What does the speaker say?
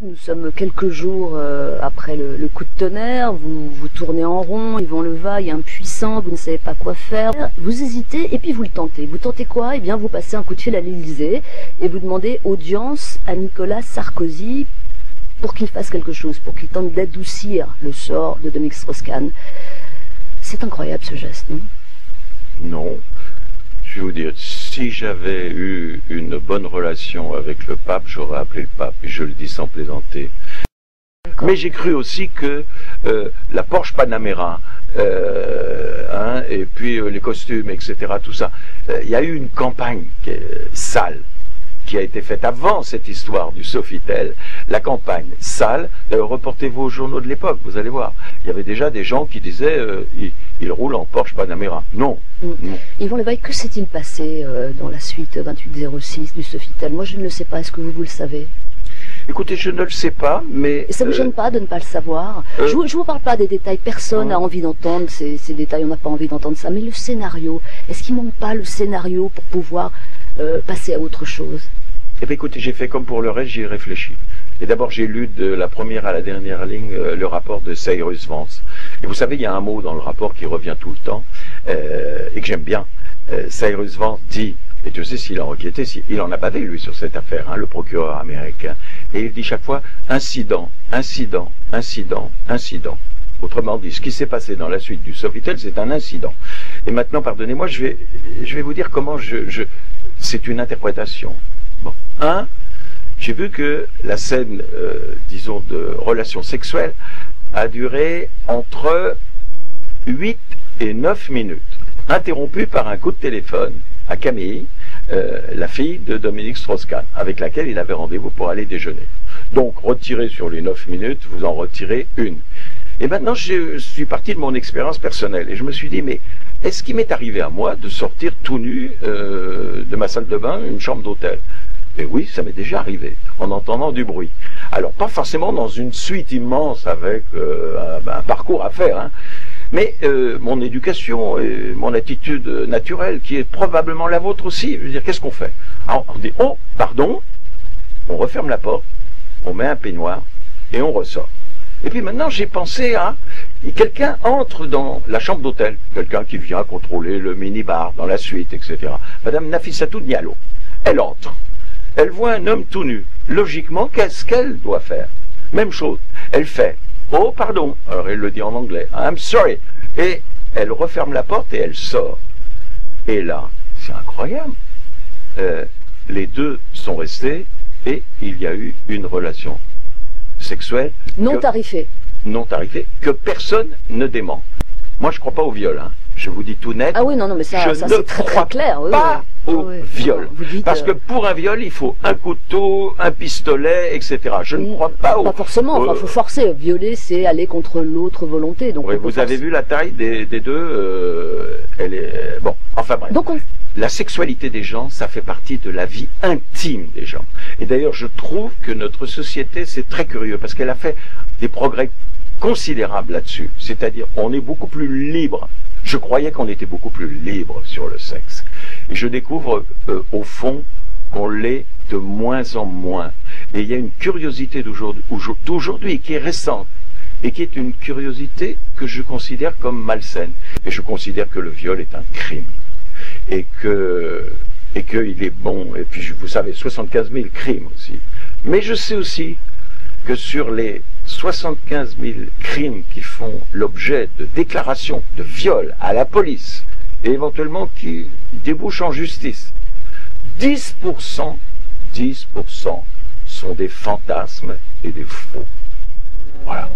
Nous sommes quelques jours après le coup de tonnerre, vous tournez en rond, Yvan Levaille est impuissant, vous ne savez pas quoi faire. Vous hésitez et puis vous le tentez. Vous tentez quoi? Eh bien vous passez un coup de fil à l'Élysée et vous demandez audience à Nicolas Sarkozy pour qu'il fasse quelque chose, pour qu'il tente d'adoucir le sort de Dominique Strauss-Kahn. C'est incroyable ce geste, non? Non. Je vais vous dire, si j'avais eu une bonne relation avec le pape, j'aurais appelé le pape, et je le dis sans plaisanter. Mais j'ai cru aussi que la Porsche Panamera, et puis les costumes, etc., tout ça, il y a eu une campagne sale qui a été faite avant cette histoire du Sofitel, la campagne sale. Reportez-vous aux journaux de l'époque, vous allez voir. Il y avait déjà des gens qui disaient il roule en Porsche Panamera. Non. Non. Yvan Levaille, que s'est-il passé dans la suite 2806 du Sofitel? Moi je ne le sais pas, est-ce que vous le savez? Écoutez, je ne le sais pas, mais... Et ça ne me gêne pas de ne pas le savoir. Je ne vous parle pas des détails, personne n'a envie d'entendre ces détails, on n'a pas envie d'entendre ça. Mais le scénario, est-ce qu'il ne manque pas le scénario pour pouvoir passer à autre chose? Eh bien écoutez, j'ai fait comme pour le reste, j'y ai réfléchi. Et d'abord j'ai lu de la première à la dernière ligne le rapport de Cyrus Vance. Et vous savez, il y a un mot dans le rapport qui revient tout le temps, et que j'aime bien. Cyrus Vance dit, et Dieu sait s'il a enquêté, il en a bavé lui sur cette affaire, le procureur américain, et il dit chaque fois incident, incident, incident, incident. Autrement dit, ce qui s'est passé dans la suite du Sofitel, c'est un incident. Et maintenant, pardonnez-moi, je vais vous dire comment c'est une interprétation. Bon. J'ai vu que la scène, disons, de relations sexuelles a duré entre 8 et 9 minutes, interrompue par un coup de téléphone à Camille, la fille de Dominique Strauss-Kahn, avec laquelle il avait rendez-vous pour aller déjeuner. Donc, retirez sur les 9 minutes, vous en retirez une. Et maintenant, je suis parti de mon expérience personnelle, et je me suis dit, mais est-ce qu'il m'est arrivé à moi de sortir tout nu de ma salle de bain, une chambre d'hôtel? Et oui, ça m'est déjà arrivé, en entendant du bruit. Alors, pas forcément dans une suite immense avec un parcours à faire, mais mon éducation et mon attitude naturelle, qui est probablement la vôtre aussi. Je veux dire, qu'est-ce qu'on fait? Alors, on dit, oh, pardon, on referme la porte, on met un peignoir, et on ressort. Et puis maintenant, j'ai pensé à... quelqu'un entre dans la chambre d'hôtel, quelqu'un qui vient contrôler le minibar dans la suite, etc. Madame Nafissatou Diallo, elle entre. Elle voit un homme tout nu. Logiquement, qu'est-ce qu'elle doit faire? Même chose. Elle fait « Oh, pardon ». Alors, elle le dit en anglais. « I'm sorry ». Et elle referme la porte et elle sort. Et là, c'est incroyable. Les deux sont restés et il y a eu une relation sexuelle. Non tarifée. Non tarifée, que personne ne dément. Moi, je ne crois pas au viol. Je vous dis tout net. Ah oui, non, mais ça c'est très clair. Oui, pas au viol. Parce que pour un viol, il faut un couteau, un pistolet, etc. Je ne crois pas au... Pas forcément, il faut forcer. Violer, c'est aller contre l'autre volonté. Donc oui, vous avez vu la taille des deux, elle est... Bon, enfin bref. Donc la sexualité des gens, ça fait partie de la vie intime des gens. Et d'ailleurs, je trouve que notre société, c'est très curieux, parce qu'elle a fait des progrès considérables là-dessus. C'est-à-dire, on est beaucoup plus libre. Je croyais qu'on était beaucoup plus libre sur le sexe. Et je découvre, au fond, qu'on l'est de moins en moins. Et il y a une curiosité d'aujourd'hui qui est récente, et qui est une curiosité que je considère comme malsaine. Et je considère que le viol est un crime. Et qu'il est bon. Et puis, vous savez, 75 000 crimes aussi. Mais je sais aussi que sur les 75 000 crimes qui font l'objet de déclarations de viol à la police, et éventuellement qui débouchent en justice, 10% sont des fantasmes et des faux. Voilà.